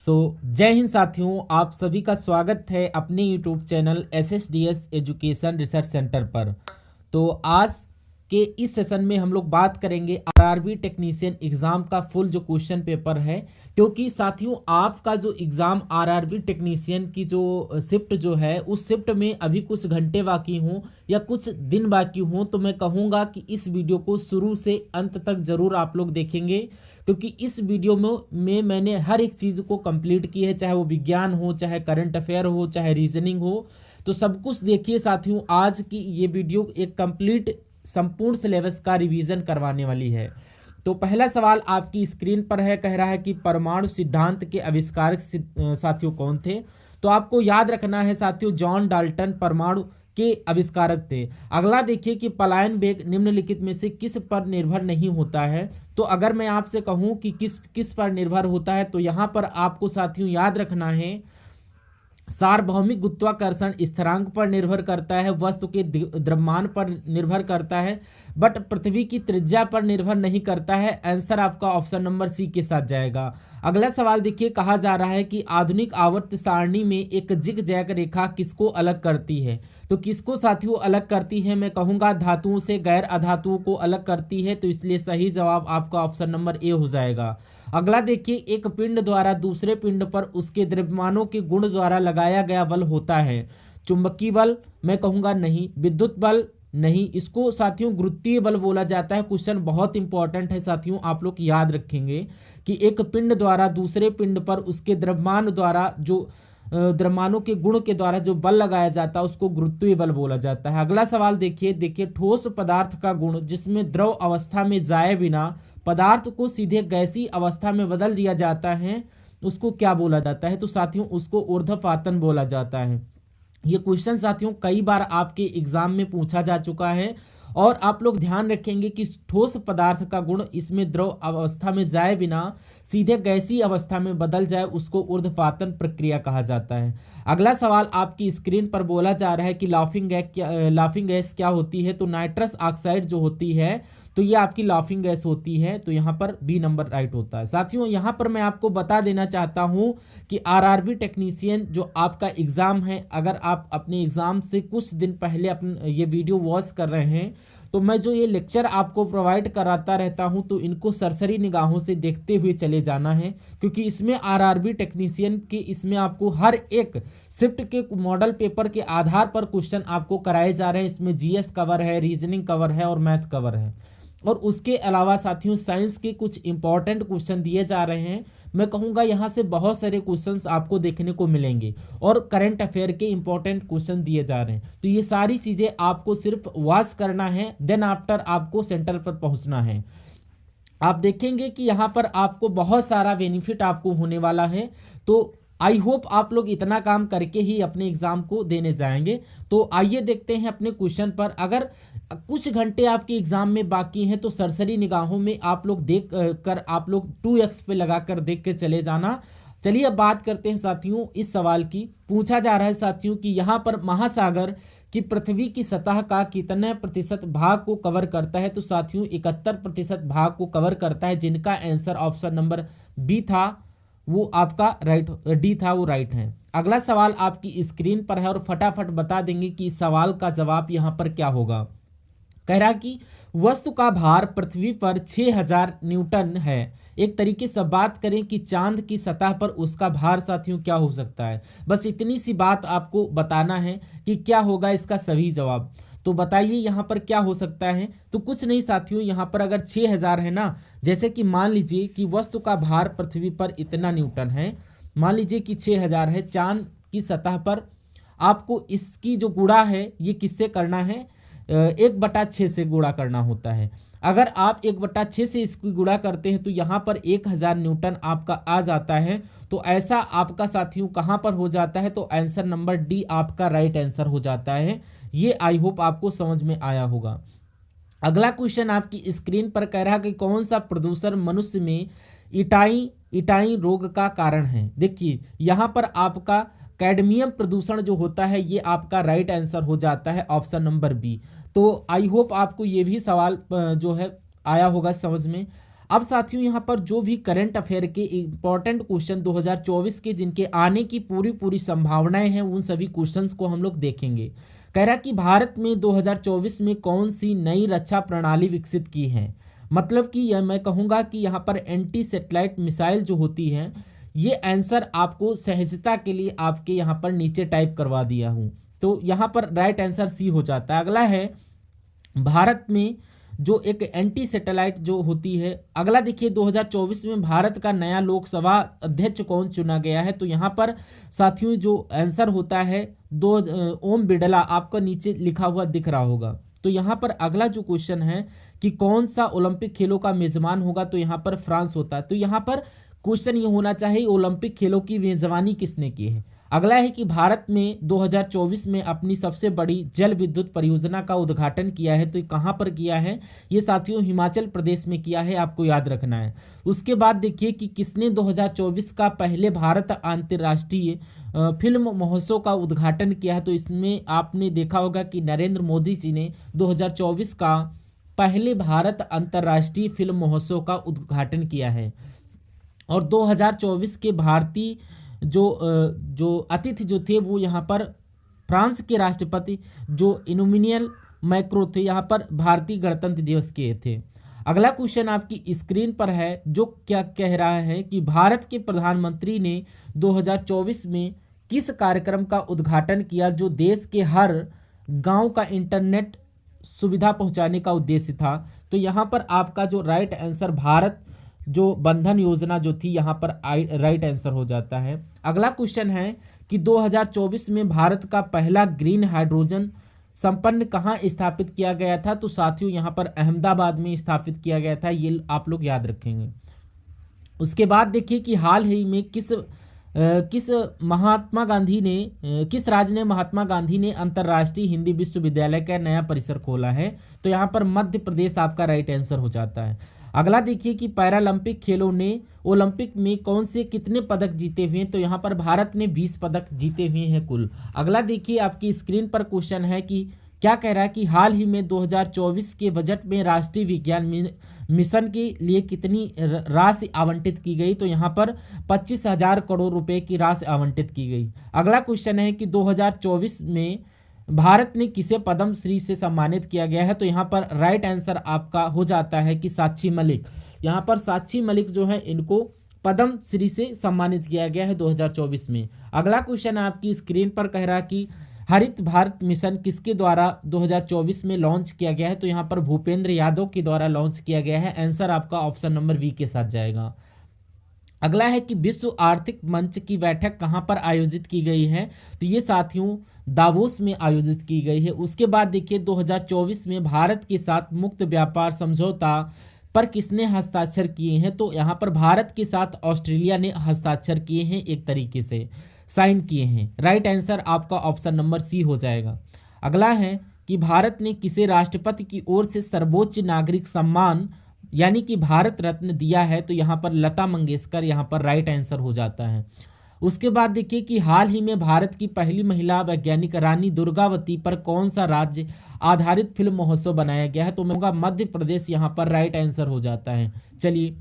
जय हिंद साथियों, आप सभी का स्वागत है अपने YouTube channel SSDS education research centre पर। तो आज के इस सेशन में हम लोग बात करेंगे आरआरबी टेक्नीशियन एग्ज़ाम का फुल जो क्वेश्चन पेपर है, क्योंकि साथियों आपका जो एग्ज़ाम आरआरबी टेक्नीशियन की जो शिफ्ट जो है उस शिफ्ट में अभी कुछ घंटे बाकी हों या कुछ दिन बाकी हों, तो मैं कहूँगा कि इस वीडियो को शुरू से अंत तक ज़रूर आप लोग देखेंगे, क्योंकि इस वीडियो में मैंने हर एक चीज़ को कंप्लीट की है, चाहे वो विज्ञान हो, चाहे करंट अफेयर हो, चाहे रीजनिंग हो। तो सब कुछ देखिए साथियों, आज की ये वीडियो एक कंप्लीट संपूर्ण सिलेबस का रिवीजन करवाने वाली है। तो पहला सवाल आपकी स्क्रीन पर है, कह रहा है कि परमाणु सिद्धांत के आविष्कारक साथियों कौन थे। तो आपको याद रखना है साथियों, जॉन डाल्टन परमाणु के आविष्कारक थे। अगला देखिए कि पलायन वेग निम्नलिखित में से किस पर निर्भर नहीं होता है। तो अगर मैं आपसे कहूं कि किस किस पर निर्भर होता है, तो यहां पर आपको साथियों याद रखना है, सार्वभौमिक गुरुत्वाकर्षण स्थिरांक पर निर्भर करता है, वस्तु के द्रव्यमान पर निर्भर करता है, बट पृथ्वी की त्रिज्या पर निर्भर नहीं करता है। आंसर आपका ऑप्शन नंबर सी के साथ जाएगा। अगला सवाल देखिए, कहा जा रहा है कि आधुनिक आवर्त सारणी में एक जिग जैग रेखा किसको अलग करती है। तो किसको साथियों अलग करती है, मैं कहूँगा धातुओं से गैर अधातुओं को अलग करती है। तो इसलिए सही जवाब आपका ऑप्शन नंबर ए हो जाएगा। अगला देखिए, एक पिंड द्वारा दूसरे पिंड पर उसके द्रव्यमानों के गुण द्वारा लगाया गया बल होता है। चुंबकीय बल, मैं कहूँगा नहीं। विद्युत बल, नहीं। इसको साथियों गुरुत्वीय बल बोला जाता है। क्वेश्चन बहुत इंपॉर्टेंट है साथियों, आप लोग याद रखेंगे कि एक पिंड द्वारा दूसरे पिंड पर उसके द्रव्यमान द्वारा जो द्रव्यमानों के गुण के द्वारा जो बल लगाया जाता है उसको गुरुत्वीय बल बोला जाता है। अगला सवाल देखिए ठोस पदार्थ का गुण जिसमें द्रव अवस्था में जाए बिना पदार्थ को सीधे गैसीय अवस्था में बदल दिया जाता है, उसको क्या बोला जाता है। तो साथियों उसको ऊर्ध्वपातन बोला जाता है। ये क्वेश्चन साथियों कई बार आपके एग्जाम में पूछा जा चुका है, और आप लोग ध्यान रखेंगे कि ठोस पदार्थ का गुण इसमें द्रव अवस्था में जाए बिना सीधे गैसीय अवस्था में बदल जाए उसको ऊर्ध्वपातन प्रक्रिया कहा जाता है। अगला सवाल आपकी स्क्रीन पर बोला जा रहा है कि लाफिंग गैस क्या होती है। तो नाइट्रस ऑक्साइड जो होती है, तो ये आपकी लाफिंग गैस होती है। तो यहाँ पर बी नंबर राइट होता है। साथियों यहाँ पर मैं आपको बता देना चाहता हूँ कि आरआरबी टेक्नीशियन जो आपका एग्ज़ाम है, अगर आप अपने एग्ज़ाम से कुछ दिन पहले अपने ये वीडियो वॉच कर रहे हैं, तो मैं जो ये लेक्चर आपको प्रोवाइड कराता रहता हूं, तो इनको सरसरी निगाहों से देखते हुए चले जाना है, क्योंकि इसमें आरआरबी टेक्नीशियन के इसमें आपको हर एक शिफ्ट के मॉडल पेपर के आधार पर क्वेश्चन आपको कराए जा रहे हैं। इसमें जीएस कवर है, रीजनिंग कवर है और मैथ कवर है, और उसके अलावा साथियों साइंस के कुछ इंपॉर्टेंट क्वेश्चन दिए जा रहे हैं। मैं कहूँगा यहाँ से बहुत सारे क्वेश्चंस आपको देखने को मिलेंगे, और करंट अफेयर के इंपॉर्टेंट क्वेश्चन दिए जा रहे हैं। तो ये सारी चीज़ें आपको सिर्फ वॉच करना है, देन आफ्टर आपको सेंटर पर पहुँचना है। आप देखेंगे कि यहाँ पर आपको बहुत सारा बेनिफिट आपको होने वाला है। तो आई होप आप लोग इतना काम करके ही अपने एग्जाम को देने जाएंगे। तो आइए देखते हैं अपने क्वेश्चन पर। अगर कुछ घंटे आपके एग्जाम में बाकी हैं, तो सरसरी निगाहों में आप लोग देख कर आप लोग 2x पे लगा कर देख के चले जाना। चलिए अब बात करते हैं साथियों इस सवाल की। पूछा जा रहा है साथियों कि यहाँ पर महासागर कि पृथ्वी की सतह का कितने प्रतिशत भाग को कवर करता है। तो साथियों 71% भाग को कवर करता है, जिनका आंसर ऑप्शन नंबर बी था वो आपका राइट, डी था वो राइट है। अगला सवाल आपकी स्क्रीन पर है, और फटाफट बता देंगे कि इस सवाल का जवाब यहाँ पर क्या होगा। कह रहा कि वस्तु का भार पृथ्वी पर 6000 न्यूटन है। एक तरीके से बात करें कि चांद की सतह पर उसका भार साथियों क्या हो सकता है। बस इतनी सी बात आपको बताना है कि क्या होगा इसका सही जवाब। तो बताइए यहाँ पर क्या हो सकता है। तो कुछ नहीं साथियों, यहाँ पर अगर 6000 है ना, जैसे कि मान लीजिए कि वस्तु का भार पृथ्वी पर इतना न्यूटन है, मान लीजिए कि 6000 है, चांद की सतह पर आपको इसकी जो गुणा है ये किससे करना है, 1/6 से गुणा करना होता है। अगर आप 1/6 से इसकी गुणा करते हैं तो यहाँ पर 1000 न्यूटन आपका आ जाता है। तो ऐसा आपका साथियों कहाँ पर हो जाता है, तो आंसर नंबर डी आपका राइट आंसर हो जाता है। ये आई होप आपको समझ में आया होगा। अगला क्वेश्चन आपकी स्क्रीन पर कह रहा है कि कौन सा प्रदूषण मनुष्य में इटाई रोग का कारण है। देखिए यहाँ पर आपका कैडमियम प्रदूषण जो होता है ये आपका राइट आंसर हो जाता है, ऑप्शन नंबर बी। तो आई होप आपको ये भी सवाल जो है आया होगा समझ में। अब साथियों यहाँ पर जो भी करंट अफेयर के इंपॉर्टेंट क्वेश्चन 2024 के जिनके आने की पूरी संभावनाएं हैं उन सभी क्वेश्चंस को हम लोग देखेंगे। कह रहा कि भारत में 2024 में कौन सी नई रक्षा प्रणाली विकसित की है। मतलब कि यह मैं कहूँगा कि यहाँ पर एंटी सैटेलाइट मिसाइल जो होती है, ये आंसर आपको सहजता के लिए आपके यहाँ पर नीचे टाइप करवा दिया हूँ। तो यहाँ पर राइट आंसर सी हो जाता है। अगला है भारत में जो एक एंटी सैटेलाइट जो होती है। अगला देखिए 2024 में भारत का नया लोकसभा अध्यक्ष कौन चुना गया है। तो यहाँ पर साथियों जो आंसर होता है ओम बिड़ला, आपका नीचे लिखा हुआ दिख रहा होगा। तो यहाँ पर अगला जो क्वेश्चन है कि कौन सा ओलंपिक खेलों का मेजबान होगा। तो यहाँ पर फ्रांस होता है। तो यहाँ पर क्वेश्चन ये होना चाहिए ओलंपिक खेलों की मेजबानी किसने की है। अगला है कि भारत में 2024 में अपनी सबसे बड़ी जल विद्युत परियोजना का उद्घाटन किया है। तो ये कहाँ पर किया है, ये साथियों हिमाचल प्रदेश में किया है, आपको याद रखना है। उसके बाद देखिए कि किसने 2024 का पहले भारत अंतर्राष्ट्रीय फिल्म महोत्सव का उद्घाटन किया है। तो इसमें आपने देखा होगा कि नरेंद्र मोदी जी ने 2024 का पहले भारत अंतर्राष्ट्रीय फिल्म महोत्सव का उद्घाटन किया है। और 2024 के भारतीय जो अतिथि जो थे वो यहाँ पर फ्रांस के राष्ट्रपति जो इनुमिनियल मैक्रो थे, यहाँ पर भारतीय गणतंत्र दिवस के थे। अगला क्वेश्चन आपकी स्क्रीन पर है जो क्या कह रहा है कि भारत के प्रधानमंत्री ने 2024 में किस कार्यक्रम का उद्घाटन किया जो देश के हर गांव का इंटरनेट सुविधा पहुंचाने का उद्देश्य था। तो यहाँ पर आपका जो राइट आंसर भारत जो बंधन योजना जो थी, यहाँ पर राइट आंसर हो जाता है। अगला क्वेश्चन है कि 2024 में भारत का पहला ग्रीन हाइड्रोजन संपन्न कहाँ स्थापित किया गया था। तो साथियों यहाँ पर अहमदाबाद में स्थापित किया गया था, ये आप लोग याद रखेंगे। उसके बाद देखिए कि हाल ही में किस राज्य ने महात्मा गांधी ने अंतर्राष्ट्रीय हिंदी विश्वविद्यालय का नया परिसर खोला है। तो यहाँ पर मध्य प्रदेश आपका राइट आंसर हो जाता है। अगला देखिए कि पैरालंपिक खेलों ने ओलंपिक में कौन से कितने पदक जीते हुए हैं। तो यहाँ पर भारत ने 20 पदक जीते हुए हैं कुल। अगला देखिए आपकी स्क्रीन पर क्वेश्चन है कि क्या कह रहा है कि हाल ही में 2024 के बजट में राष्ट्रीय विज्ञान मिशन के लिए कितनी राशि आवंटित की गई। तो यहाँ पर 25,000 करोड़ रुपए की राशि आवंटित की गई। अगला क्वेश्चन है कि 2024 में भारत ने किसे पद्म श्री से सम्मानित किया गया है। तो यहाँ पर राइट आंसर आपका हो जाता है कि साक्षी मलिक। यहाँ पर साक्षी मलिक जो है इनको पद्म श्री से सम्मानित किया गया है 2024 में। अगला क्वेश्चन आपकी स्क्रीन पर कह रहा कि हरित भारत मिशन किसके द्वारा 2024 में लॉन्च किया गया है। तो यहाँ पर भूपेंद्र यादव के द्वारा लॉन्च किया गया है। आंसर आपका ऑप्शन नंबर बी के साथ जाएगा। अगला है कि विश्व आर्थिक मंच की बैठक कहाँ पर आयोजित की गई है। तो ये साथियों दावोस में आयोजित की गई है। उसके बाद देखिए 2024 में भारत के साथ मुक्त व्यापार समझौता पर किसने हस्ताक्षर किए हैं। तो यहाँ पर भारत के साथ ऑस्ट्रेलिया ने हस्ताक्षर किए हैं, एक तरीके से साइन किए हैं। राइट आंसर आपका ऑप्शन नंबर सी हो जाएगा। अगला है कि भारत ने किसे राष्ट्रपति की ओर से सर्वोच्च नागरिक सम्मान यानी कि भारत रत्न दिया है। तो यहाँ पर लता मंगेशकर यहाँ पर राइट आंसर हो जाता है। उसके बाद देखिए कि हाल ही में भारत की पहली महिला वैज्ञानिक रानी दुर्गावती पर कौन सा राज्य आधारित फिल्म महोत्सव बनाया गया है। तो मैं कहूँगा मध्य प्रदेश यहाँ पर राइट आंसर हो जाता है। चलिए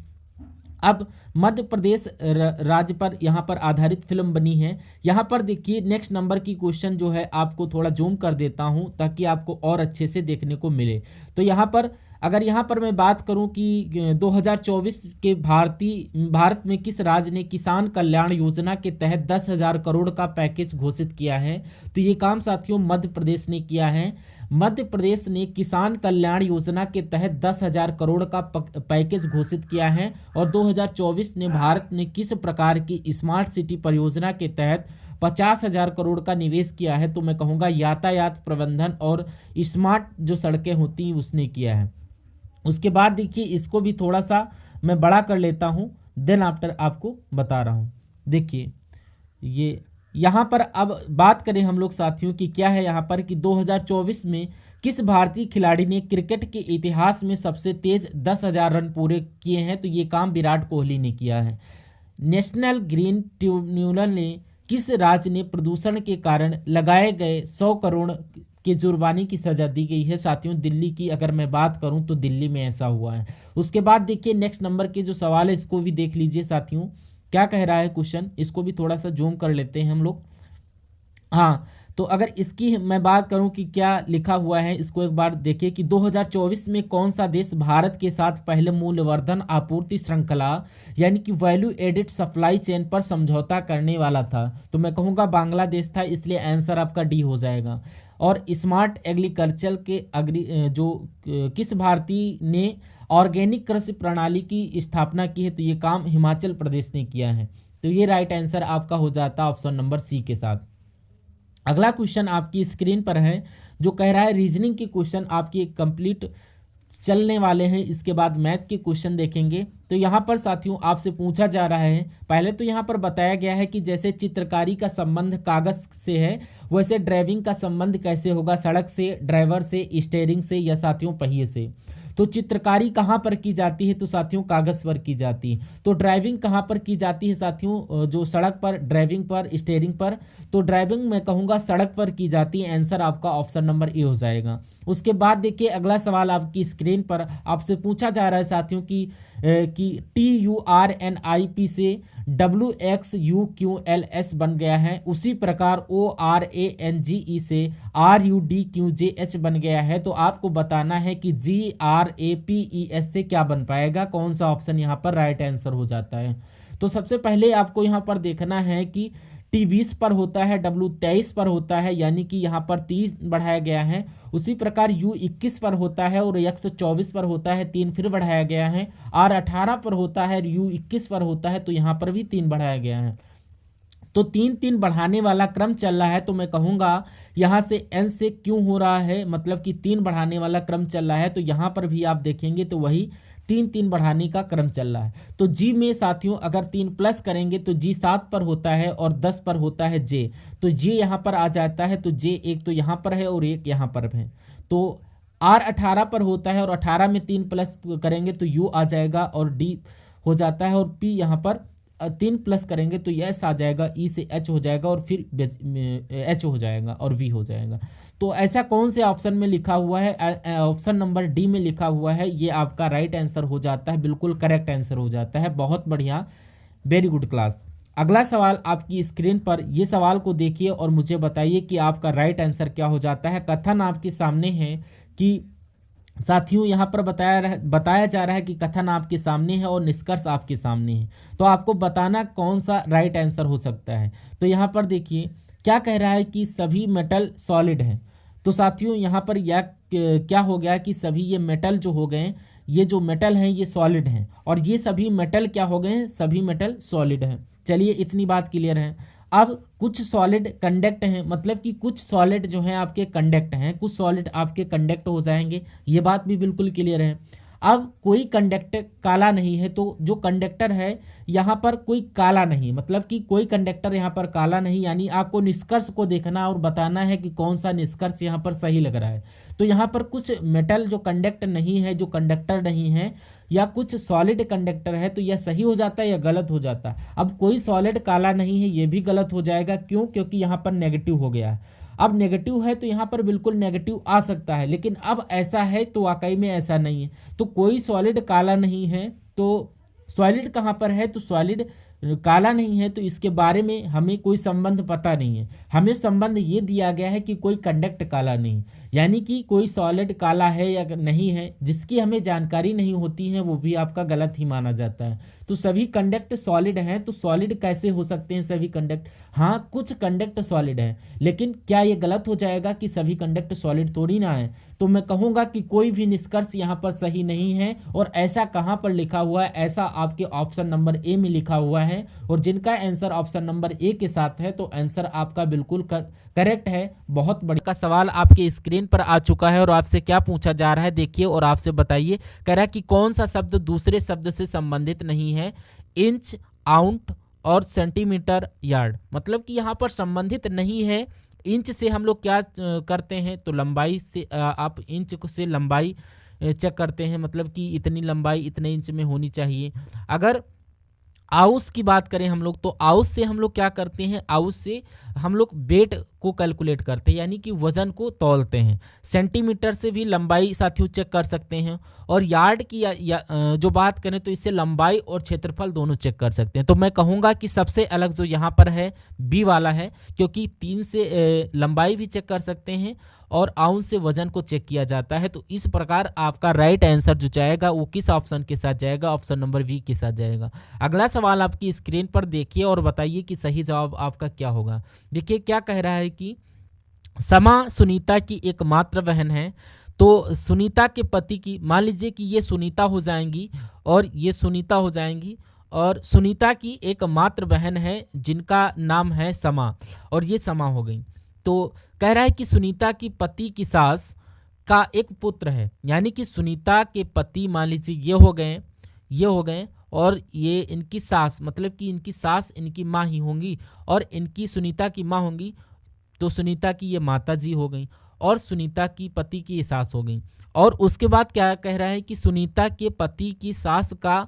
अब मध्य प्रदेश राज्य पर यहाँ पर आधारित फिल्म बनी है। यहाँ पर देखिए नेक्स्ट नंबर की क्वेश्चन जो है आपको थोड़ा जूम कर देता हूँ ताकि आपको और अच्छे से देखने को मिले। तो यहाँ पर अगर यहाँ पर मैं बात करूँ कि 2024 के भारत में किस राज्य ने किसान कल्याण योजना के तहत 10,000 करोड़ का पैकेज घोषित किया है। तो ये काम साथियों मध्य प्रदेश ने किया है। मध्य प्रदेश ने किसान कल्याण योजना के तहत 10,000 करोड़ का पैकेज घोषित किया है। और 2024 ने भारत ने किस प्रकार की स्मार्ट सिटी परियोजना के तहत 50,000 करोड़ का निवेश किया है। तो मैं कहूँगा यातायात प्रबंधन और स्मार्ट जो सड़कें होती हैं उसने किया है। उसके बाद देखिए इसको भी थोड़ा सा मैं बड़ा कर लेता हूँ, देन आफ्टर आपको बता रहा हूँ। देखिए ये यहाँ पर अब बात करें हम लोग साथियों कि क्या है यहाँ पर कि 2024 में किस भारतीय खिलाड़ी ने क्रिकेट के इतिहास में सबसे तेज 10,000 रन पूरे किए हैं। तो ये काम विराट कोहली ने किया है। नेशनल ग्रीन ट्रिब्यूनल ने किस राज्य ने प्रदूषण के कारण लगाए गए 100 करोड़ कि जुर्माने की सज़ा दी गई है साथियों। दिल्ली की अगर मैं बात करूं तो दिल्ली में ऐसा हुआ है। उसके बाद देखिए नेक्स्ट नंबर के जो सवाल है इसको भी देख लीजिए साथियों, क्या कह रहा है क्वेश्चन, इसको भी थोड़ा सा जूम कर लेते हैं हम लोग। हाँ, तो अगर इसकी मैं बात करूं कि क्या लिखा हुआ है, इसको एक बार देखिए कि 2024 में कौन सा देश भारत के साथ पहले मूल्यवर्धन आपूर्ति श्रृंखला यानी कि वैल्यू एडिड सप्लाई चेन पर समझौता करने वाला था। तो मैं कहूँगा बांग्लादेश था, इसलिए आंसर आपका डी हो जाएगा। और स्मार्ट एग्रीकल्चर के किस भारतीय ने ऑर्गेनिक कृषि प्रणाली की स्थापना की है, तो ये काम हिमाचल प्रदेश ने किया है। तो ये राइट आंसर आपका हो जाता है ऑप्शन नंबर सी के साथ। अगला क्वेश्चन आपकी स्क्रीन पर है जो कह रहा है रीजनिंग के क्वेश्चन आपकी कंप्लीट चलने वाले हैं, इसके बाद मैथ के क्वेश्चन देखेंगे। तो यहाँ पर साथियों आपसे पूछा जा रहा है, पहले तो यहाँ पर बताया गया है कि जैसे चित्रकारी का संबंध कागज़ से है वैसे ड्राइविंग का संबंध कैसे होगा, सड़क से, ड्राइवर से, स्टीयरिंग से या साथियों पहिए से। तो चित्रकारी कहाँ पर की जाती है, तो साथियों कागज़ पर की जाती है। तो ड्राइविंग कहाँ पर की जाती है साथियों, जो सड़क पर, ड्राइविंग पर, स्टीयरिंग पर। तो ड्राइविंग मैं कहूँगा सड़क पर की जाती है, आंसर आपका ऑप्शन नंबर ए हो जाएगा। उसके बाद देखिए अगला सवाल आपकी स्क्रीन पर आपसे पूछा जा रहा है साथियों कि TURNIP से WXUQLS बन गया है, उसी प्रकार ORANGE से RUDQJH बन गया है। तो आपको बताना है कि GRAPES से क्या बन पाएगा, कौन सा ऑप्शन यहाँ पर राइट आंसर हो जाता है। तो सबसे पहले आपको यहाँ पर देखना है कि T20 पर होता है, W23 पर होता है, यानी कि यहाँ पर 30 बढ़ाया गया है। उसी प्रकार U21 पर होता है और X24 पर होता है, 3 फिर बढ़ाया गया है। R18 पर होता है, U21 पर होता है, तो यहाँ पर भी 3 बढ़ाया गया है। तो 3 बढ़ाने वाला क्रम चल रहा है। तो मैं कहूँगा यहाँ से n से क्यों हो रहा है, मतलब कि 3 बढ़ाने वाला क्रम चल रहा है। तो यहाँ पर भी आप देखेंगे तो वही 3 बढ़ाने का क्रम चल रहा है। तो जी में साथियों अगर 3 प्लस करेंगे तो जी 7 पर होता है और 10 पर होता है जे। तो जे यहाँ पर आ जाता है, तो जे एक तो यहाँ पर है और एक यहाँ पर है। तो R18 पर होता है और 18 में 3 प्लस करेंगे तो यू आ जाएगा और डी हो जाता है, और पी यहाँ पर 3 प्लस करेंगे तो एस आ जाएगा, ई से एच हो जाएगा और फिर एच हो जाएगा और वी हो जाएगा। तो ऐसा कौन से ऑप्शन में लिखा हुआ है, ऑप्शन नंबर डी में लिखा हुआ है, ये आपका राइट आंसर हो जाता है, बिल्कुल करेक्ट आंसर हो जाता है। बहुत बढ़िया, वेरी गुड क्लास। अगला सवाल आपकी स्क्रीन पर, ये सवाल को देखिए और मुझे बताइए कि आपका राइट आंसर क्या हो जाता है। कथन आपके सामने है कि साथियों यहाँ पर बताया जा रहा है कि कथन आपके सामने है और निष्कर्ष आपके सामने है। तो आपको बताना कौन सा राइट आंसर हो सकता है। तो यहाँ पर देखिए क्या कह रहा है कि सभी मेटल सॉलिड हैं। तो साथियों यहाँ पर यह क्या हो गया कि सभी ये मेटल जो हो गए, ये जो मेटल हैं ये सॉलिड हैं, और ये सभी मेटल क्या हो गए हैं, सभी मेटल सॉलिड हैं। चलिए इतनी बात क्लियर है। अब कुछ सॉलिड कंडक्ट हैं, मतलब कि कुछ सॉलिड जो हैं आपके कंडक्ट हैं, कुछ सॉलिड आपके कंडक्ट हो जाएंगे, ये बात भी बिल्कुल क्लियर है। अब कोई कंडक्टर काला नहीं है, तो जो कंडक्टर है यहाँ पर कोई काला नहीं, मतलब कि कोई कंडक्टर यहाँ पर काला नहीं, यानी आपको निष्कर्ष को देखना और बताना है कि कौन सा निष्कर्ष यहाँ पर सही लग रहा है। तो यहाँ पर कुछ मेटल जो कंडक्ट नहीं है, जो कंडक्टर नहीं है, या कुछ सॉलिड कंडक्टर है, तो यह सही हो जाता है या गलत हो जाता है। अब कोई सॉलिड काला नहीं है, ये भी गलत हो जाएगा। क्यों? क्योंकि यहाँ पर नेगेटिव हो गया है। अब नेगेटिव है तो यहाँ पर बिल्कुल नेगेटिव आ सकता है, लेकिन अब ऐसा है तो वाकई में ऐसा नहीं है। तो कोई सॉलिड काला नहीं है, तो सॉलिड कहाँ पर है, तो सॉलिड काला नहीं है, तो इसके बारे में हमें कोई संबंध पता नहीं है। हमें संबंध ये दिया गया है कि कोई कंडक्ट काला नहीं, यानी कि कोई सॉलिड काला है या नहीं है, जिसकी हमें जानकारी नहीं होती है वो भी आपका गलत ही माना जाता है। तो सभी कंडक्ट सॉलिड हैं, तो सॉलिड कैसे हो सकते हैं सभी कंडक्ट? हाँ, कुछ कंडक्ट सॉलिड हैं, लेकिन क्या ये गलत हो जाएगा कि सभी कंडक्ट सॉलिड थोड़ी ना है? तो मैं कहूँगा कि कोई भी निष्कर्ष यहाँ पर सही नहीं है। और ऐसा कहाँ पर लिखा हुआ है? ऐसा आपके ऑप्शन नंबर ए में लिखा हुआ है, और जिनका आंसर ऑप्शन नंबर ए के साथ है तो आंसर आपका बिल्कुल करेक्ट है। बहुत बढ़िया सवाल आपके स्क्रीन पर आ चुका है और आपसे क्या पूछा जा रहा है देखिए और आपसे बताइए। कह रहा है कि कौन सा शब्द दूसरे शब्द से संबंधित नहीं है? इंच, आउंट और सेंटीमीटर, यार्ड। मतलब कि यहाँ पर संबंधित नहीं है। इंच से हम लोग क्या करते हैं, तो लंबाई से आप इंच से लंबाई चेक करते हैं, मतलब कि इतनी लंबाई इतने इंच में होनी चाहिए। अगर आउस की बात करें हम लोग, तो आउस से हम लोग क्या करते हैं, आउस से हम लोग वेट को कैलकुलेट करते हैं, यानी कि वजन को तौलते हैं। सेंटीमीटर से भी लंबाई साथियों चेक कर सकते हैं, और यार्ड की जो बात करें तो इससे लंबाई और क्षेत्रफल दोनों चेक कर सकते हैं। तो मैं कहूँगा कि सबसे अलग जो यहाँ पर है बी वाला है, क्योंकि 3 से लंबाई भी चेक कर सकते हैं और आउंस से वजन को चेक किया जाता है। तो इस प्रकार आपका राइट आंसर जो जाएगा वो किस ऑप्शन के साथ जाएगा? ऑप्शन नंबर बी के साथ जाएगा। अगला सवाल आपकी स्क्रीन पर देखिए और बताइए कि सही जवाब आपका क्या होगा। देखिए क्या कह रहा है कि समा सुनीता की एकमात्र बहन है। तो सुनीता के पति की, मान लीजिए कि ये सुनीता हो जाएंगी और ये सुनीता हो जाएंगी, और सुनीता की एकमात्र बहन है जिनका नाम है समा, और ये समा हो गई। तो कह रहा है कि सुनीता की पति की सास का एक पुत्र है, यानी कि सुनीता के पति मान लीजिए ये हो गए और ये इनकी सास, मतलब कि इनकी सास इनकी माँ ही होंगी और इनकी सुनीता की माँ होंगी। तो सुनीता की ये माता जी हो गई और सुनीता की पति की सास हो गई। और उसके बाद क्या कह रहा है कि सुनीता के पति की सास का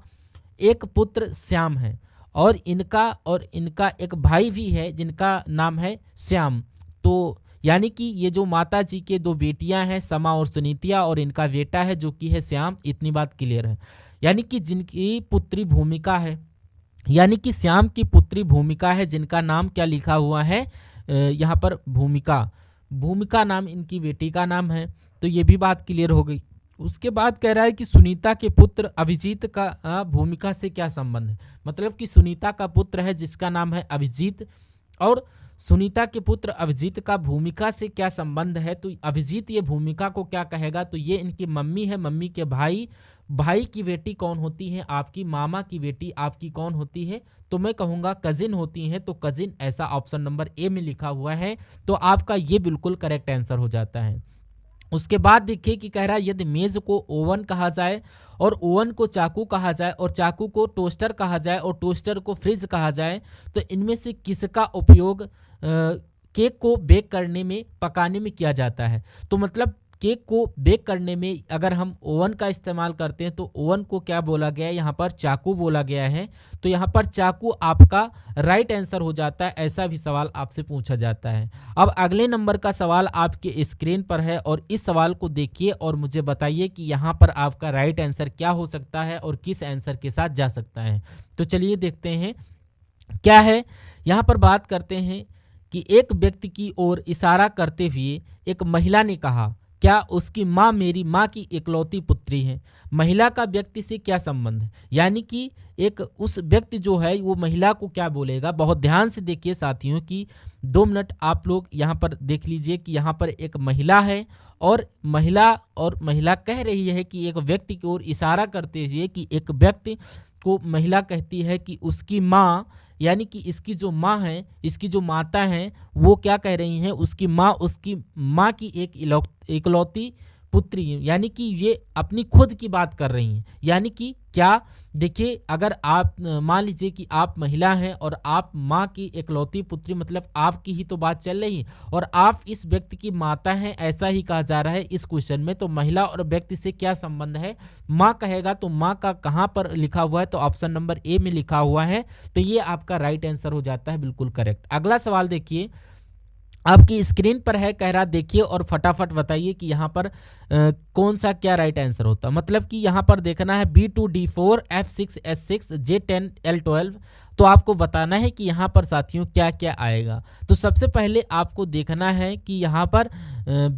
एक पुत्र श्याम है, और इनका एक भाई भी है जिनका नाम है श्याम। तो यानी कि ये जो माता जी के 2 बेटियां हैं समा और सुनीतिया, और इनका बेटा है जो कि है श्याम। इतनी बात क्लियर है। यानी कि जिनकी पुत्री भूमिका है, यानी कि श्याम की पुत्री भूमिका है, जिनका नाम क्या लिखा हुआ है यहाँ पर? भूमिका नाम इनकी बेटी का नाम है। तो ये भी बात क्लियर हो गई। उसके बाद कह रहा है कि सुनीता के पुत्र अभिजीत का भूमिका से क्या संबंध है? मतलब कि सुनीता का पुत्र है जिसका नाम है अभिजीत, और सुनीता के पुत्र अभिजीत का भूमिका से क्या संबंध है? तो अभिजीत ये भूमिका को क्या कहेगा? तो ये इनकी मम्मी है, मम्मी के भाई की बेटी कौन होती है? आपकी मामा की बेटी आपकी कौन होती है? तो मैं कहूँगा कजिन होती है। तो कजिन ऐसा ऑप्शन नंबर ए में लिखा हुआ है। तो आपका ये बिल्कुल करेक्ट आंसर हो जाता है। उसके बाद देखिए कि कह रहा है यदि मेज को ओवन कहा जाए और ओवन को चाकू कहा जाए और चाकू को टोस्टर कहा जाए और टोस्टर को फ्रिज कहा जाए, तो इनमें से किसका उपयोग केक को बेक करने में, पकाने में किया जाता है? तो मतलब केक को बेक करने में अगर हम ओवन का इस्तेमाल करते हैं तो ओवन को क्या बोला गया है? यहाँ पर चाकू बोला गया है। तो यहाँ पर चाकू आपका राइट आंसर हो जाता है। ऐसा भी सवाल आपसे पूछा जाता है। अब अगले नंबर का सवाल आपके स्क्रीन पर है और इस सवाल को देखिए और मुझे बताइए कि यहाँ पर आपका राइट आंसर क्या हो सकता है और किस आंसर के साथ जा सकता है। तो चलिए देखते हैं क्या है। यहाँ पर बात करते हैं कि एक व्यक्ति की ओर इशारा करते हुए एक महिला ने कहा, क्या उसकी माँ मेरी माँ की इकलौती पुत्री है? महिला का व्यक्ति से क्या संबंध है? यानी कि एक उस व्यक्ति जो है वो महिला को क्या बोलेगा? बहुत ध्यान से देखिए साथियों कि 2 मिनट आप लोग यहाँ पर देख लीजिए कि यहाँ पर एक महिला है और महिला कह रही है कि एक व्यक्ति की ओर इशारा करते हुए कि एक व्यक्ति को महिला कहती है कि उसकी माँ, यानी कि इसकी जो माँ है, इसकी जो माता हैं, वो क्या कह रही हैं? उसकी माँ की एक इकलौती पुत्री है, यानी कि ये अपनी खुद की बात कर रही हैं। यानी कि क्या, देखिए अगर आप मान लीजिए कि आप महिला हैं और आप माँ की इकलौती पुत्री, मतलब आपकी ही तो बात चल रही है और आप इस व्यक्ति की माता हैं, ऐसा ही कहा जा रहा है इस क्वेश्चन में। तो महिला और व्यक्ति से क्या संबंध है? माँ कहेगा तो माँ का कहाँ पर लिखा हुआ है? तो ऑप्शन नंबर ए में लिखा हुआ है। तो ये आपका राइट आंसर हो जाता है, बिल्कुल करेक्ट। अगला सवाल देखिए आपकी स्क्रीन पर है, कह रहा देखिए और फटाफट बताइए कि यहाँ पर कौन सा क्या राइट आंसर होता है। मतलब कि यहाँ पर देखना है B2 D4 F6 S6 J10 L12। तो आपको बताना है कि यहाँ पर साथियों क्या क्या आएगा। तो सबसे पहले आपको देखना है कि यहाँ पर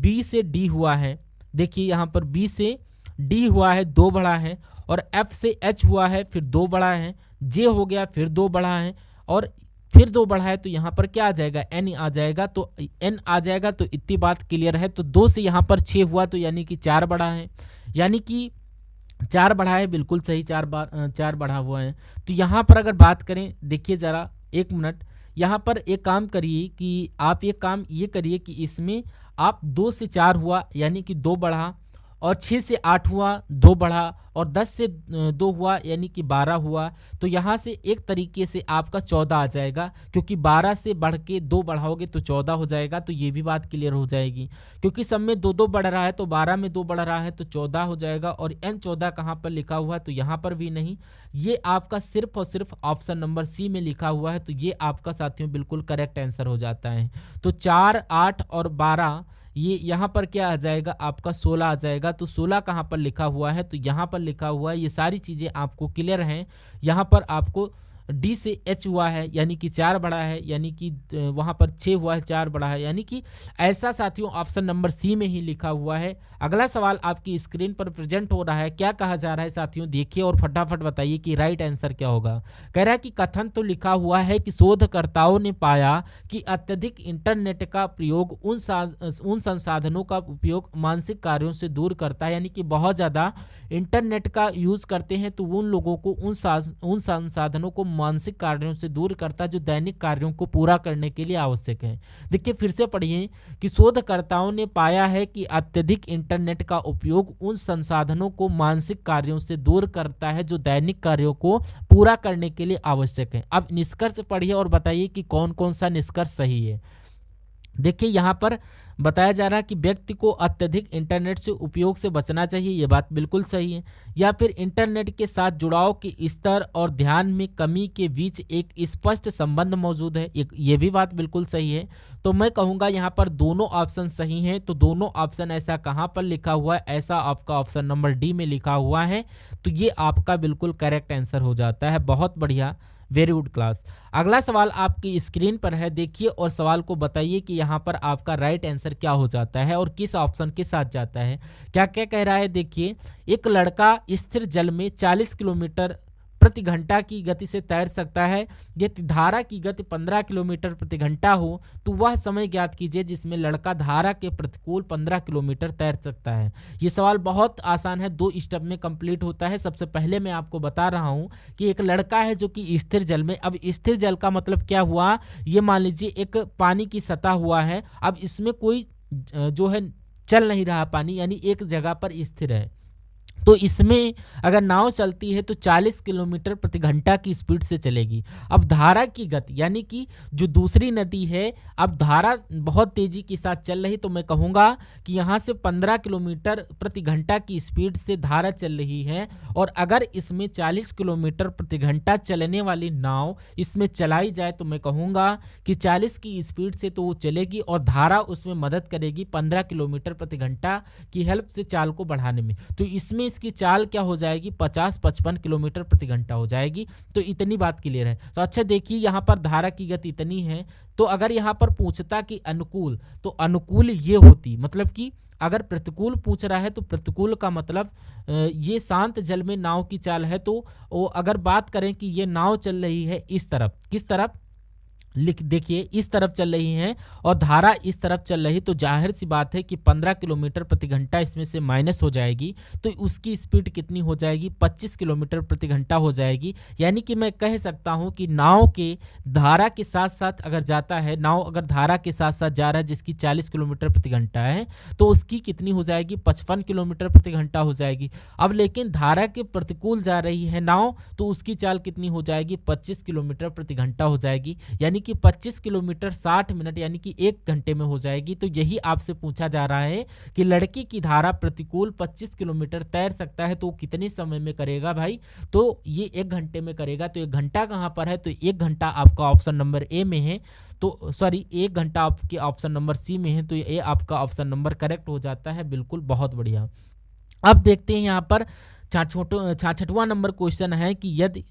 B से D हुआ है। देखिए यहाँ पर B से D हुआ है, 2 बढ़ा है, और F से H हुआ है, फिर 2 बढ़ा है, J हो गया, फिर 2 बढ़ा है, और फिर 2 बढ़ा है। तो यहाँ पर क्या आ जाएगा? N आ जाएगा। तो N आ जाएगा। तो इतनी बात क्लियर है। तो 2 से यहाँ पर 6 हुआ, तो यानी कि 4 बढ़ा है, यानी कि 4 बढ़ा है, बिल्कुल सही, 4 बढ़ा हुआ है। तो यहाँ पर अगर बात करें, देखिए ज़रा 1 मिनट, यहाँ पर एक काम करिए कि आप एक काम ये करिए कि इसमें आप 2 से 4 हुआ, यानी कि 2 बढ़ा, और 6 से 8 हुआ 2 बढ़ा, और 10 से 2 हुआ यानी कि 12 हुआ। तो यहाँ से एक तरीके से आपका 14 आ जाएगा, क्योंकि 12 से बढ़ के 2 बढ़ाओगे तो 14 हो जाएगा। तो ये भी बात क्लियर हो जाएगी, क्योंकि सब में 2 2 बढ़ रहा है, तो 12 में 2 बढ़ रहा है तो 14 हो जाएगा। और M14 कहाँ पर लिखा हुआ है, तो यहाँ पर भी नहीं, ये आपका सिर्फ और सिर्फ ऑप्शन नंबर सी में लिखा हुआ है। तो ये आपका साथियों बिल्कुल करेक्ट आंसर हो जाता है। तो 4, 8 और 12, ये यहाँ पर क्या आ जाएगा, आपका 16 आ जाएगा। तो 16 कहाँ पर लिखा हुआ है, तो यहाँ पर लिखा हुआ है। ये सारी चीज़ें आपको क्लियर हैं। यहाँ पर आपको डी से एच हुआ है, यानी कि 4 बढ़ा है, यानी कि वहाँ पर 6 हुआ है, 4 बढ़ा है, यानी कि ऐसा साथियों ऑप्शन नंबर सी में ही लिखा हुआ है। अगला सवाल आपकी स्क्रीन पर प्रेजेंट हो रहा है। क्या कहा जा रहा है साथियों, देखिए और फटाफट बताइए कि राइट आंसर क्या होगा। कह रहा है कि कथन तो लिखा हुआ है कि शोधकर्ताओं ने पाया कि अत्यधिक इंटरनेट का प्रयोग उन संसाधनों का उपयोग मानसिक कार्यों से दूर करता है, यानी कि बहुत ज़्यादा इंटरनेट का यूज़ करते हैं तो उन लोगों को उन संसाधनों को मानसिक कार्यों से दूर करता है जो दैनिक कार्यों को पूरा करने के लिए आवश्यक है। देखिए फिर से पढ़िए कि शोधकर्ताओं ने पाया है कि अत्यधिक इंटरनेट का उपयोग उन संसाधनों को मानसिक कार्यों से दूर करता है जो दैनिक कार्यों को पूरा करने के लिए आवश्यक है। अब निष्कर्ष पढ़िए और बताइए कि कौन कौन सा निष्कर्ष सही है। देखिए यहाँ पर बताया जा रहा है कि व्यक्ति को अत्यधिक इंटरनेट से उपयोग से बचना चाहिए, ये बात बिल्कुल सही है। या फिर इंटरनेट के साथ जुड़ाव के स्तर और ध्यान में कमी के बीच एक स्पष्ट संबंध मौजूद है, ये भी बात बिल्कुल सही है। तो मैं कहूँगा यहाँ पर दोनों ऑप्शन सही हैं। तो दोनों ऑप्शन ऐसा कहाँ पर लिखा हुआ है, ऐसा आपका ऑप्शन नंबर डी में लिखा हुआ है। तो ये आपका बिल्कुल करेक्ट आंसर हो जाता है। बहुत बढ़िया, वेरी गुड क्लास। अगला सवाल आपकी स्क्रीन पर है, देखिए और सवाल को बताइए कि यहाँ पर आपका राइट आंसर क्या हो जाता है और किस ऑप्शन के साथ जाता है। क्या क्या कह रहा है, देखिए। एक लड़का स्थिर जल में 40 किलोमीटर प्रति घंटा की गति से तैर सकता है। यदि धारा की गति 15 किलोमीटर प्रति घंटा हो तो वह समय ज्ञात कीजिए जिसमें लड़का धारा के प्रतिकूल 15 किलोमीटर तैर सकता है। ये सवाल बहुत आसान है, 2 स्टेप में कंप्लीट होता है। सबसे पहले मैं आपको बता रहा हूं कि एक लड़का है जो कि स्थिर जल में, अब स्थिर जल का मतलब क्या हुआ, ये मान लीजिए एक पानी की सतह हुआ है। अब इसमें कोई जो है चल नहीं रहा पानी, यानी एक जगह पर स्थिर है। तो इसमें अगर नाव चलती है तो 40 किलोमीटर प्रति घंटा की स्पीड से चलेगी। अब धारा की गति, यानी कि जो दूसरी नदी है, अब धारा बहुत तेजी के साथ चल रही, तो मैं कहूँगा कि यहाँ से 15 किलोमीटर प्रति घंटा की स्पीड से धारा चल रही है। और अगर इसमें 40 किलोमीटर प्रति घंटा चलने वाली नाव इसमें चलाई जाए तो मैं कहूँगा कि 40 की स्पीड से तो वो चलेगी और धारा उसमें मदद करेगी 15 किलोमीटर प्रति घंटा की हेल्प से चाल को बढ़ाने में। तो इसमें इसकी चाल क्या हो जाएगी, 50-55 किलोमीटर प्रति घंटा हो जाएगी। तो इतनी बात क्लियर है। तो अच्छा देखिए यहाँ पर धारा की गति इतनी है, तो अगर यहाँ पर पूछता कि अनुकूल, तो अनुकूल ये होती, मतलब कि अगर प्रतिकूल पूछ रहा है तो प्रतिकूल का मतलब ये शांत जल में नाव की चाल है। तो वो अगर बात करें कि ये नाव चल रही है इस तरफ, किस तरफ, देखिए इस तरफ चल रही है और धारा इस तरफ चल रही, तो जाहिर सी बात है कि 15 किलोमीटर प्रति घंटा इसमें से माइनस हो जाएगी। तो उसकी स्पीड कितनी हो जाएगी, 25 किलोमीटर प्रति घंटा हो जाएगी। यानी कि मैं कह सकता हूं कि नाव के धारा के साथ साथ अगर जाता है, नाव अगर धारा के साथ साथ जा रहा है जिसकी 40 किलोमीटर प्रति घंटा है, तो उसकी कितनी हो जाएगी, 55 किलोमीटर प्रति घंटा हो जाएगी। अब लेकिन धारा के प्रतिकूल जा रही है नाव, तो उसकी चाल कितनी हो जाएगी, 25 किलोमीटर प्रति घंटा हो जाएगी। यानी कि 25 किलोमीटर 60 मिनट यानी कि 1 घंटे में हो जाएगी। तो यही आपसे पूछा जा रहा है कि लड़की की धारा प्रतिकूल 25 किलोमीटर तैर सकता है तो कितने समय में करेगा भाई, तो ये 1 घंटे में करेगा। तो 1 घंटा कहाँ पर है, तो 1 घंटा आपका ऑप्शन नंबर ए में है। तो सॉरी 1 घंटा आपके ऑप्शन नंबर सी में है। तो ये आपका ऑप्शन नंबर करेक्ट हो जाता है। बिल्कुल, बहुत बढ़िया। अब देखते हैं यहाँ पर 66वां नंबर क्वेश्चन है कि यदि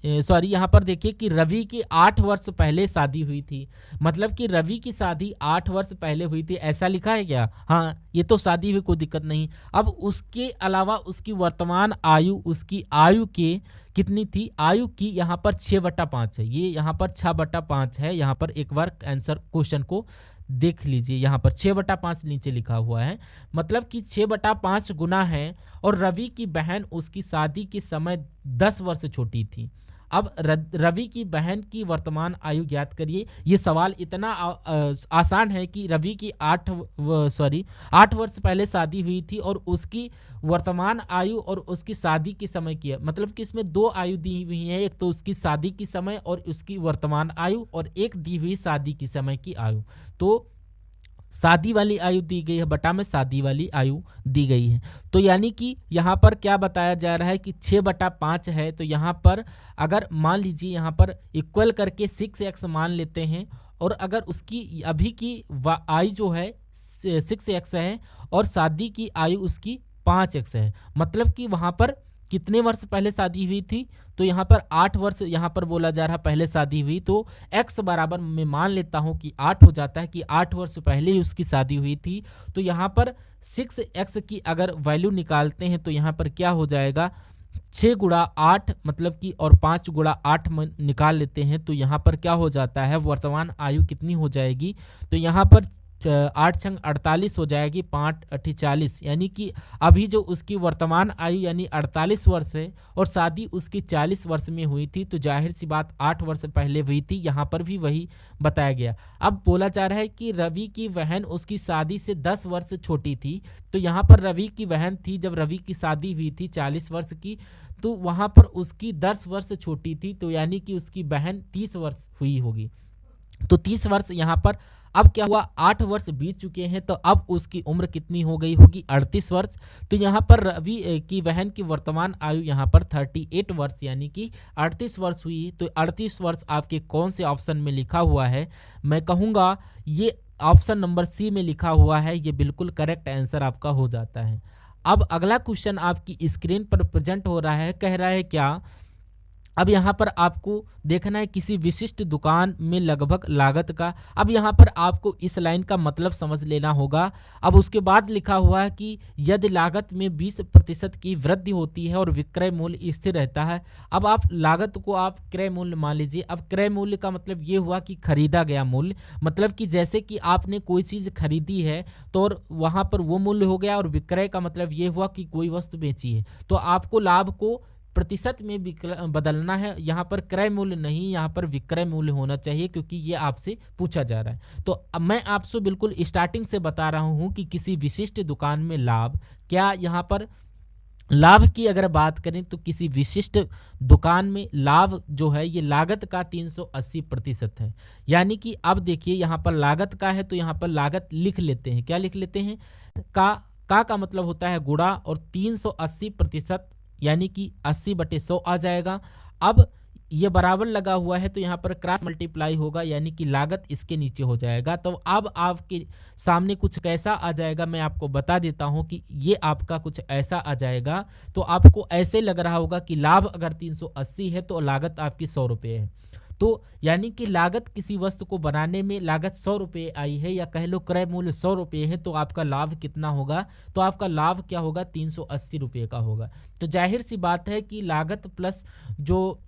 यहाँ पर देखिए कि रवि की 8 वर्ष पहले शादी हुई थी। मतलब कि रवि की शादी 8 वर्ष पहले हुई थी, ऐसा लिखा है क्या, हाँ ये तो शादी हुई, कोई दिक्कत नहीं। अब उसके अलावा उसकी वर्तमान आयु, उसकी आयु के कितनी थी, आयु की यहाँ पर 6/5 है, ये यहाँ पर 6/5 है। यहाँ पर एक बार आंसर क्वेश्चन को देख लीजिए, यहाँ पर 6/5 नीचे लिखा हुआ है, मतलब कि 6/5 गुना है। और रवि की बहन उसकी शादी के समय 10 वर्ष छोटी थी। अब रवि की बहन की वर्तमान आयु ज्ञात करिए। ये सवाल इतना आसान है कि रवि की 8 वर्ष पहले शादी हुई थी और उसकी वर्तमान आयु और उसकी शादी के समय की है, मतलब कि इसमें दो आयु दी हुई है, एक तो उसकी शादी की समय और उसकी वर्तमान आयु, और एक दी हुई शादी की समय की आयु। तो शादी वाली आयु दी गई है, बटा में शादी वाली आयु दी गई है। तो यानी कि यहाँ पर क्या बताया जा रहा है कि 6/5 है। तो यहाँ पर अगर मान लीजिए यहाँ पर इक्वल करके 6x मान लेते हैं, और अगर उसकी अभी की आयु जो है 6x है और शादी की आयु उसकी 5x है, मतलब कि वहाँ पर कितने वर्ष पहले शादी हुई थी, तो यहाँ पर 8 वर्ष यहाँ पर बोला जा रहा पहले शादी हुई। तो x बराबर मैं मान लेता हूँ कि 8 हो जाता है कि 8 वर्ष पहले ही उसकी शादी हुई थी। तो यहाँ पर 6x की अगर वैल्यू निकालते हैं तो यहाँ पर क्या हो जाएगा, 6 गुणा 8 मतलब कि, और 5 गुणा 8 निकाल लेते हैं तो यहाँ पर क्या हो जाता है, वर्तमान आयु कितनी हो जाएगी, तो यहाँ पर 8 छंग 48 हो जाएगी, 5 अठी 40, यानी कि अभी जो उसकी वर्तमान आयु यानी 48 वर्ष है और शादी उसकी 40 वर्ष में हुई थी। तो जाहिर सी बात 8 वर्ष पहले हुई थी, यहाँ पर भी वही बताया गया। अब बोला जा रहा है कि रवि की बहन उसकी शादी से 10 वर्ष छोटी थी। तो यहाँ पर रवि की बहन थी, जब रवि की शादी हुई थी 40 वर्ष की, तो वहाँ पर उसकी 10 वर्ष छोटी थी, तो यानी कि उसकी बहन 30 वर्ष हुई होगी। तो 30 वर्ष यहाँ पर, अब क्या हुआ, 8 वर्ष बीत चुके हैं, तो अब उसकी उम्र कितनी हो गई होगी, 38 वर्ष। तो यहाँ पर रवि की बहन की वर्तमान आयु यहाँ पर 38 वर्ष यानी कि 38 वर्ष हुई। तो 38 वर्ष आपके कौन से ऑप्शन में लिखा हुआ है, मैं कहूँगा ये ऑप्शन नंबर सी में लिखा हुआ है, ये बिल्कुल करेक्ट आंसर आपका हो जाता है। अब अगला क्वेश्चन आपकी स्क्रीन पर प्रेजेंट हो रहा है, कह रहा है क्या, अब यहाँ पर आपको देखना है किसी विशिष्ट दुकान में लगभग लागत का। अब यहाँ पर आपको इस लाइन का मतलब समझ लेना होगा। अब उसके बाद लिखा हुआ है कि यदि लागत में 20% की वृद्धि होती है और विक्रय मूल्य स्थिर रहता है। अब आप लागत को आप क्रय मूल्य मान लीजिए। अब क्रय मूल्य का मतलब ये हुआ कि खरीदा गया मूल्य, मतलब कि जैसे कि आपने कोई चीज़ खरीदी है तो और वहाँ पर वो मूल्य हो गया, और विक्रय का मतलब ये हुआ कि कोई वस्तु बेची है। तो आपको लाभ को प्रतिशत में बदलना है, यहाँ पर क्रय मूल्य नहीं, यहाँ पर विक्रय मूल्य होना चाहिए, क्योंकि ये आपसे पूछा जा रहा है। तो अब मैं आपसे बिल्कुल स्टार्टिंग से बता रहा हूँ कि किसी विशिष्ट दुकान में लाभ, क्या यहाँ पर लाभ की अगर बात करें तो किसी विशिष्ट दुकान में लाभ जो है ये लागत का 380% है। यानी कि अब देखिए यहाँ पर लागत का है तो यहाँ पर लागत लिख लेते हैं, क्या लिख लेते हैं, का मतलब होता है गुणा, और 380% यानी कि 80/100 आ जाएगा। अब ये बराबर लगा हुआ है तो यहाँ पर क्रॉस मल्टीप्लाई होगा, यानी कि लागत इसके नीचे हो जाएगा। तो अब आपके सामने कुछ कैसा आ जाएगा, मैं आपको बता देता हूँ कि ये आपका कुछ ऐसा आ जाएगा। तो आपको ऐसे लग रहा होगा कि लाभ अगर 380 है तो लागत आपकी 100 रुपये है। तो यानी कि लागत किसी वस्तु को बनाने में लागत 100 रुपये आई है, या कह लो क्रय मूल्य 100 रुपये है, तो आपका लाभ कितना होगा, तो आपका लाभ क्या होगा, 380 रुपये का होगा। तो जाहिर सी बात है कि लागत प्लस जो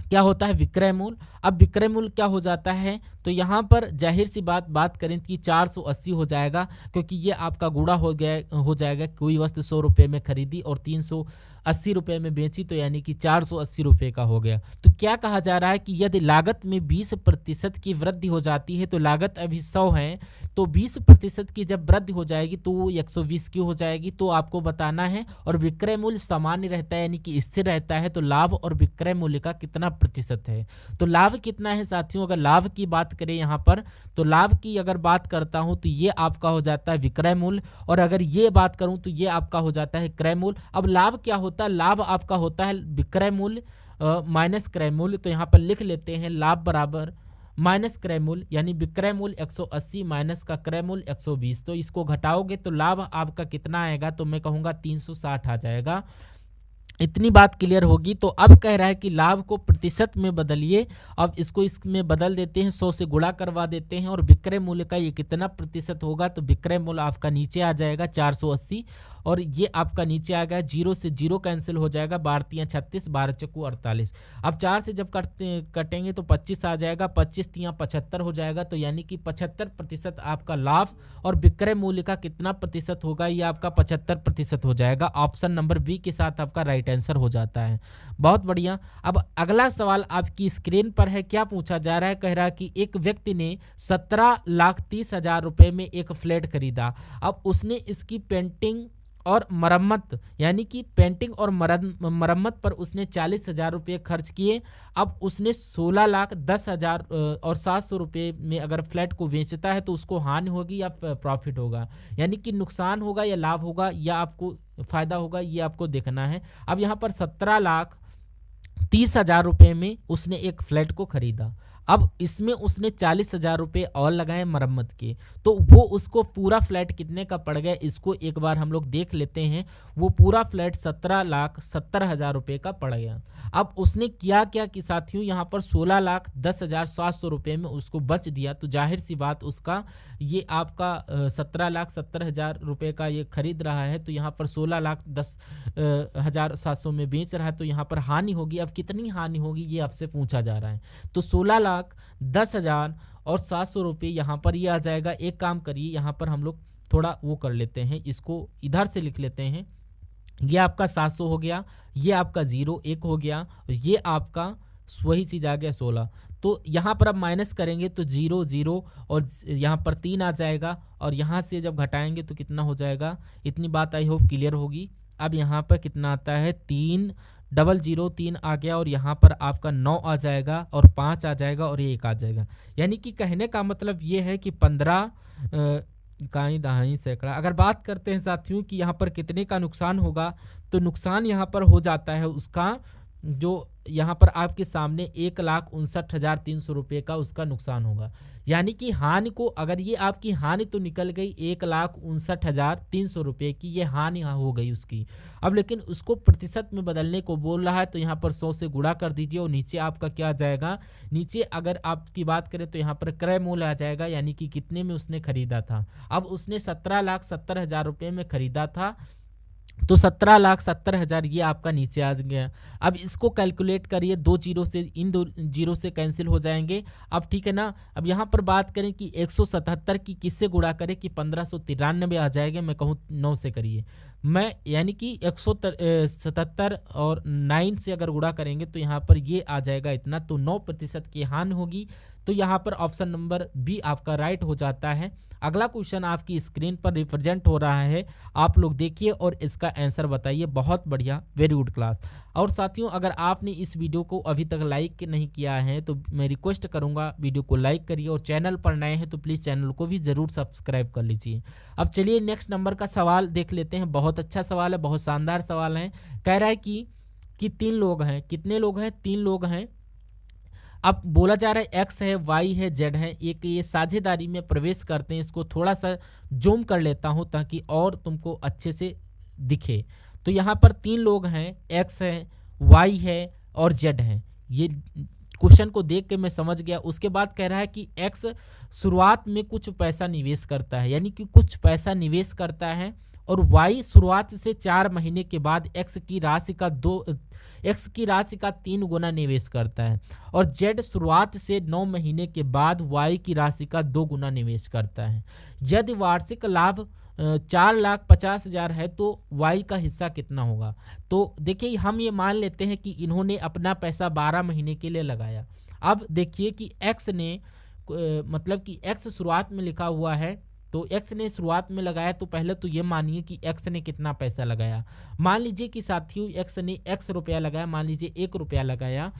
क्या होता है विक्रय मूल्य। अब विक्रय मूल्य क्या हो जाता है, तो यहाँ पर जाहिर सी बात करें कि 480 हो जाएगा, क्योंकि ये आपका गुणा हो जाएगा। कोई वस्तु 100 रुपये में खरीदी और 380 रुपये में बेची, तो यानी कि 480 रुपये का हो गया। तो क्या कहा जा रहा है कि यदि लागत में 20% की वृद्धि हो जाती है, तो लागत अभी 100 है, तो 20% की जब वृद्धि हो जाएगी तो वो 120 की हो जाएगी। तो आपको बताना है, और विक्रय मूल्य सामान्य रहता है यानी कि स्थिर रहता है, तो लाभ और विक्रय मूल्य का कितना प्रतिशत है। तो लाभ कितना है साथियों, अगर लाभ की बात करें यहाँ पर, तो लाभ की अगर बात करता हूँ तो ये आपका हो जाता है विक्रय मूल्य, और अगर ये बात करूँ तो ये आपका हो जाता है क्रय मूल्य। अब लाभ क्या होता है, लाभ आपका होता है विक्रय मूल्य माइनस क्रय मूल्य। तो यहाँ पर लिख लेते हैं लाभ बराबर माइनस क्रय मूल्य, यानी विक्रय मूल्य 180 माइनस का क्रय मूल्य 120। तो इसको घटाओगे तो लाभ आपका कितना आएगा, तो मैं कहूँगा 360 आ जाएगा। इतनी बात क्लियर होगी। तो अब कह रहा है कि लाभ को प्रतिशत में बदलिए। अब इसको इसमें बदल देते हैं, 100 से गुणा करवा देते हैं, और विक्रय मूल्य का ये कितना प्रतिशत होगा, तो विक्रय मूल्य आपका नीचे आ जाएगा 480, और ये आपका नीचे आ गया, 0 से 0 कैंसिल हो जाएगा, 12×3 36, 12×4 48। अब 4 से जब कटेंगे तो 25 आ जाएगा, 25×3 75 हो जाएगा। तो यानी कि 75% आपका लाभ, और विक्रय मूल्य का कितना प्रतिशत होगा, ये आपका 75% हो जाएगा। ऑप्शन नंबर बी के साथ आपका राइट राइट आंसर हो जाता है। बहुत बढ़िया। अब अगला सवाल आपकी स्क्रीन पर है। क्या पूछा जा रहा है? कह रहा है कि एक व्यक्ति ने 17,30,000 रुपये में एक फ्लैट खरीदा। अब उसने इसकी पेंटिंग और मरम्मत, यानी कि पेंटिंग और मरम्मत पर उसने 40,000 रुपये खर्च किए। अब उसने 16,10,000 और 700 रुपये में अगर फ्लैट को बेचता है तो उसको हानि होगी या प्रॉफिट होगा, यानी कि नुकसान होगा या लाभ होगा या आपको फायदा होगा, ये आपको देखना है। अब यहाँ पर 17,30,000 रुपये में उसने एक फ्लैट को खरीदा। अब इसमें उसने 40,000 रुपये और लगाए मरम्मत के, तो वो उसको पूरा फ्लैट कितने का पड़ गया, इसको एक बार हम लोग देख लेते हैं। वो पूरा फ्लैट 17,70,000 रुपये का पड़ गया। अब उसने किया क्या कि साथियों, यहाँ पर 16,10,700 रुपये में उसको बच दिया, तो जाहिर सी बात उसका ये आपका 17,70,000 रुपये का ये खरीद रहा है, तो यहाँ पर 16,10,700 में बेच रहा है, तो यहाँ पर हानि होगी। अब कितनी हानि होगी ये आपसे पूछा जा रहा है, तो 16,10,000 और 700 रुपये यहाँ पर ये आ जाएगा। एक काम करिए, यहाँ पर हम लोग थोड़ा वो कर लेते हैं, इसको इधर से लिख लेते हैं। ये आपका 700 हो गया, ये आपका 0 1 हो गया, ये आपका वही चीज़ आ गया 16। तो यहाँ पर अब माइनस करेंगे तो 0 0 और यहाँ पर 3 आ जाएगा, और यहाँ से जब घटाएंगे तो कितना हो जाएगा। इतनी बात आई होप क्लियर होगी। अब यहाँ पर कितना आता है, 3 आ गया, और यहाँ पर आपका 9 आ जाएगा और 5 आ जाएगा और ये 1 आ जाएगा। यानी कि कहने का मतलब ये है कि 15 इकाई दहाई सैकड़ा। अगर बात करते हैं साथियों कि यहाँ पर कितने का नुकसान होगा, तो नुकसान यहाँ पर हो जाता है उसका, जो यहाँ पर आपके सामने 1,59,300 रुपये का उसका नुकसान होगा। यानी कि हानि को, अगर ये आपकी हानि तो निकल गई 1,59,300 रुपये की, ये हानि यहाँ हो गई उसकी। अब लेकिन उसको प्रतिशत में बदलने को बोल रहा है, तो यहाँ पर 100 से गुणा कर दीजिए, और नीचे आपका क्या आ जाएगा, नीचे अगर आपकी बात करें तो यहाँ पर क्रय मूल्य आ जाएगा, यानी कि कितने में उसने खरीदा था। अब उसने 17,70,000 रुपये में खरीदा था, तो 17,70,000 ये आपका नीचे आ गया। अब इसको कैलकुलेट करिए, 2 जीरो से, इन 2 जीरो से कैंसिल हो जाएंगे। अब ठीक है ना। अब यहाँ पर बात करें कि 177 की किससे गुणा करें कि 1593 आ जाएगा। मैं कहूँ 9 से करिए, मैं यानी कि 177 और 9 से अगर गुणा करेंगे तो यहाँ पर ये आ जाएगा इतना, तो 9% की हानि होगी। तो यहाँ पर ऑप्शन नंबर बी आपका राइट हो जाता है। अगला क्वेश्चन आपकी स्क्रीन पर रिप्रेजेंट हो रहा है, आप लोग देखिए और इसका आंसर बताइए। बहुत बढ़िया, वेरी गुड क्लास। और साथियों, अगर आपने इस वीडियो को अभी तक लाइक नहीं किया है तो मैं रिक्वेस्ट करूंगा वीडियो को लाइक करिए, और चैनल पर नए हैं तो प्लीज़ चैनल को भी ज़रूर सब्सक्राइब कर लीजिए। अब चलिए नेक्स्ट नंबर का सवाल देख लेते हैं। बहुत अच्छा सवाल है, बहुत शानदार सवाल है। कह रहा है कि 3 लोग हैं। कितने लोग हैं? 3 लोग हैं। अब बोला जा रहा है एक्स है, वाई है, जेड है, एक ये साझेदारी में प्रवेश करते हैं। इसको थोड़ा सा जूम कर लेता हूं ताकि और तुमको अच्छे से दिखे। तो यहाँ पर 3 लोग हैं, एक्स है, वाई है और जेड है। ये क्वेश्चन को देख के मैं समझ गया। उसके बाद कह रहा है कि एक्स शुरुआत में कुछ पैसा निवेश करता है, यानी कि कुछ पैसा निवेश करता है, और वाई शुरुआत से 4 महीने के बाद एक्स की राशि का 3 गुना निवेश करता है, और जेड शुरुआत से 9 महीने के बाद वाई की राशि का 2 गुना निवेश करता है। यदि वार्षिक लाभ 4,50,000 है तो वाई का हिस्सा कितना होगा? तो देखिए, हम ये मान लेते हैं कि इन्होंने अपना पैसा 12 महीने के लिए लगाया। अब देखिए कि एक्स ने मतलब कि एक्स शुरुआत में लिखा हुआ है, तो एक्स ने शुरुआत में लगाया, तो पहले तो ये मानिए कि एक्स ने कितना पैसा लगाया। मान लीजिए कि साथियों एक्स ने x रुपया लगाया, मान लीजिए 1 रुपया लगाया,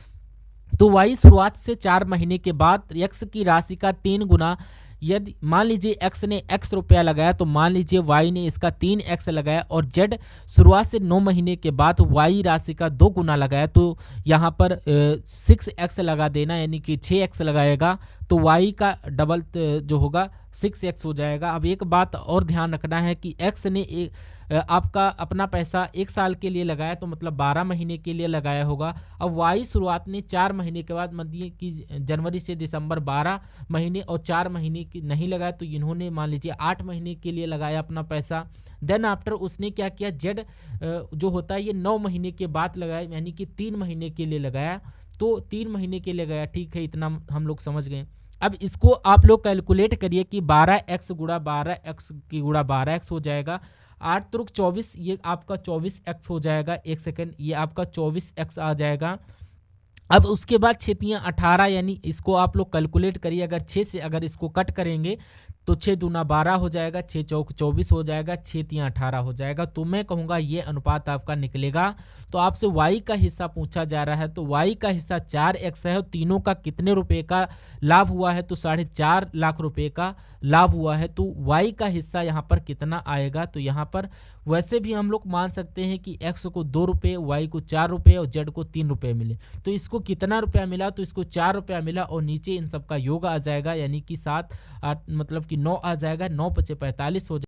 तो वाई शुरुआत से 4 महीने के बाद एक्स की राशि का 3 गुना, यदि मान लीजिए एक्स ने x रुपया लगाया तो मान लीजिए वाई ने इसका 3x लगाया, और जेड शुरुआत से 9 महीने के बाद वाई राशि का 2 गुना लगाया, तो यहाँ पर 6x लगा देना, यानी कि 6x लगाएगा, तो वाई का डबल जो होगा 6x हो जाएगा। अब एक बात और ध्यान रखना है कि x ने आपका अपना पैसा 1 साल के लिए लगाया, तो मतलब 12 महीने के लिए लगाया होगा। अब वाई शुरुआत ने 4 महीने के बाद, मतलब कि जनवरी से दिसंबर 12 महीने और 4 महीने की नहीं लगाया, तो इन्होंने मान लीजिए 8 महीने के लिए लगाया अपना पैसा। देन आफ्टर उसने क्या किया, जेड जो होता है ये 9 महीने के बाद लगाया, यानी कि 3 महीने के लिए लगाया, तो 3 महीने के लिए गया। ठीक है, इतना हम लोग समझ गए। अब इसको आप लोग कैलकुलेट करिए कि 12x गुणा 12x की गुणा 12x हो जाएगा। 8 त्रुक 24, ये आपका 24x हो जाएगा। एक सेकेंड, ये आपका 24x आ जाएगा। अब उसके बाद 6 तियाँ 18, यानी इसको आप लोग कैलकुलेट करिए। अगर 6 से अगर इसको कट करेंगे तो 6 दूना 12 हो जाएगा, 6 चौक 24 हो जाएगा, 6 तियाँ 18 हो जाएगा। तो मैं कहूँगा ये अनुपात आपका निकलेगा। तो आपसे y का हिस्सा पूछा जा रहा है, तो y का हिस्सा 4x है। तीनों का कितने रुपए का लाभ हुआ है, तो 4.5 लाख रुपए का लाभ हुआ है। तो y का हिस्सा यहाँ पर कितना आएगा, तो यहाँ पर वैसे भी हम लोग मान सकते हैं कि x को 2 रुपये, y को 4 रुपये और z को 3 रुपये मिले। तो इसको कितना रुपया मिला, तो इसको 4 रुपया मिला और नीचे इन सब का योग आ जाएगा, यानी कि 7 8 मतलब कि 9 आ जाएगा। 9 × 45 हो जाएगा।